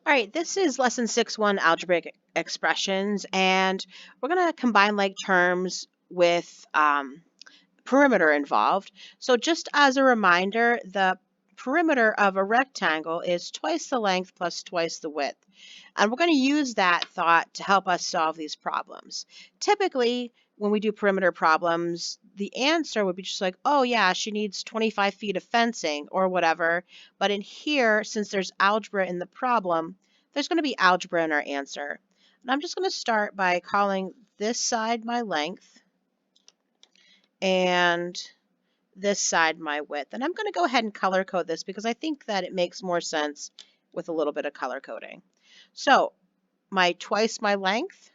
All right, this is lesson 6-1 algebraic expressions, and we're going to combine like terms with perimeter involved. So just as a reminder, the perimeter of a rectangle is twice the length plus twice the width. And we're going to use that thought to help us solve these problems. Typically, when we do perimeter problems, the answer would be just like, oh yeah, she needs 25 feet of fencing or whatever. But in here, since there's algebra in the problem, there's going to be algebra in our answer. And I'm just going to start by calling this side my length and this side my width. And I'm going to go ahead and color code this because I think that it makes more sense with a little bit of color coding. So twice my length,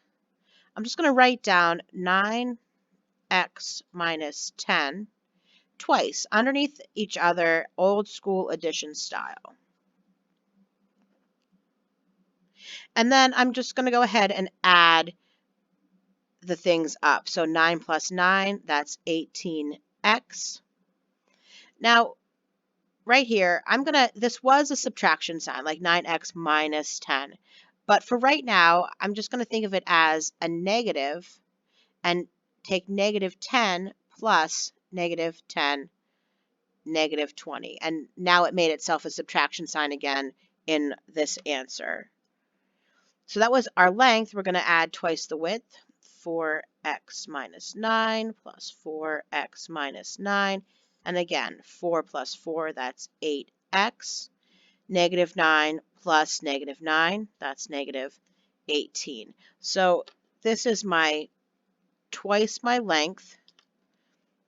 I'm just going to write down 9x minus 10 twice underneath each other, old school addition style. And then I'm just going to go ahead and add the things up. So 9 plus 9, that's 18x. Now, right here, this was a subtraction sign, like 9x minus 10. But for right now, I'm just going to think of it as a negative and take negative 10 plus negative 10, negative 20. And now it made itself a subtraction sign again in this answer. So that was our length. We're going to add twice the width, 4x minus 9 plus 4x minus 9. And again, 4 plus 4, that's 8x. Negative 9 plus negative 9, that's negative 18. So this is twice my length.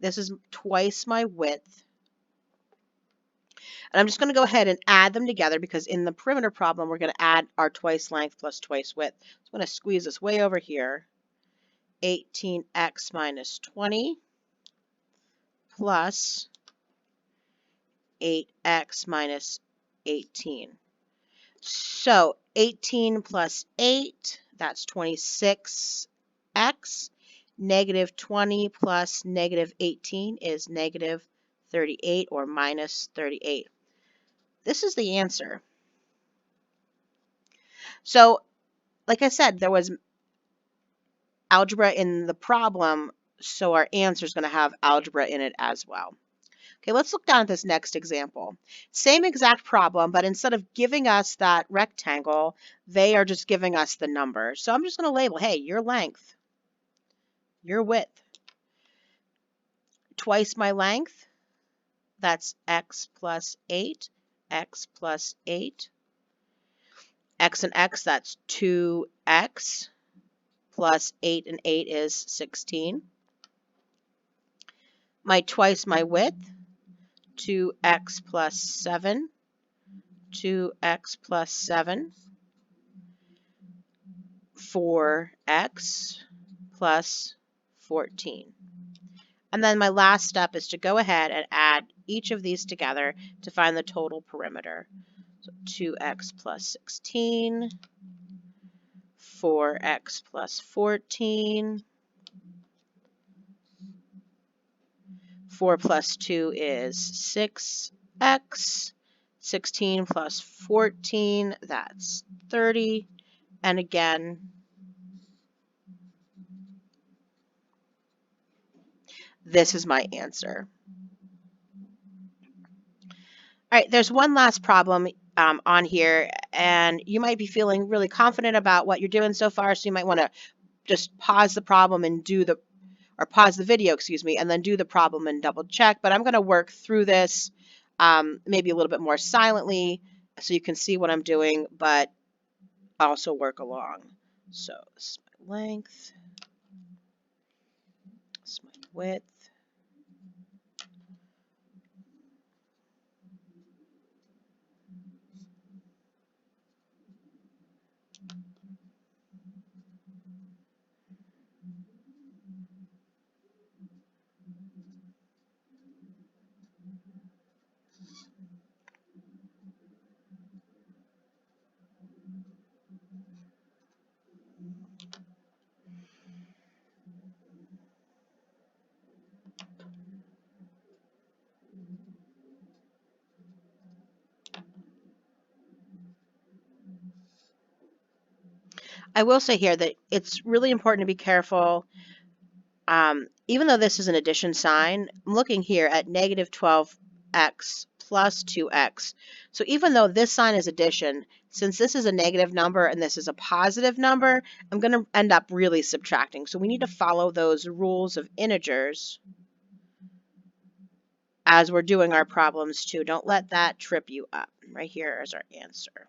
This is twice my width. And I'm just going to go ahead and add them together because in the perimeter problem, we're going to add our twice length plus twice width. So I'm going to squeeze this way over here. 18x minus 20 plus 8x minus 18. So 18 plus 8, that's 26x. Negative 20 plus negative 18 is negative 38 or minus 38. This is the answer. So, like I said, there was algebra in the problem, so our answer is going to have algebra in it as well. Okay, let's look down at this next example. Same exact problem, but instead of giving us that rectangle, they are just giving us the number. So I'm just going to label, hey, your length, your width, twice my length, that's x plus 8, x plus 8. X and x, that's 2x, plus 8 and 8 is 16. Twice my width, 2x plus 7, 2x plus 7, 4x plus 14. And then my last step is to go ahead and add each of these together to find the total perimeter. So 2x plus 16, 4x plus 14, 4 plus 2 is 6x, 16 plus 14, that's 30, and again, this is my answer. All right, there's one last problem on here, and you might be feeling really confident about what you're doing so far, so you might want to just pause the problem and pause the video, and then do the problem and double check. But I'm going to work through this maybe a little bit more silently so you can see what I'm doing, but also work along. So this is my length, this is my width. I will say here that it's really important to be careful. Even though this is an addition sign, I'm looking here at negative 12x plus 2x. So even though this sign is addition, since this is a negative number and this is a positive number, I'm going to end up really subtracting. So we need to follow those rules of integers as we're doing our problems too. Don't let that trip you up. Right here is our answer.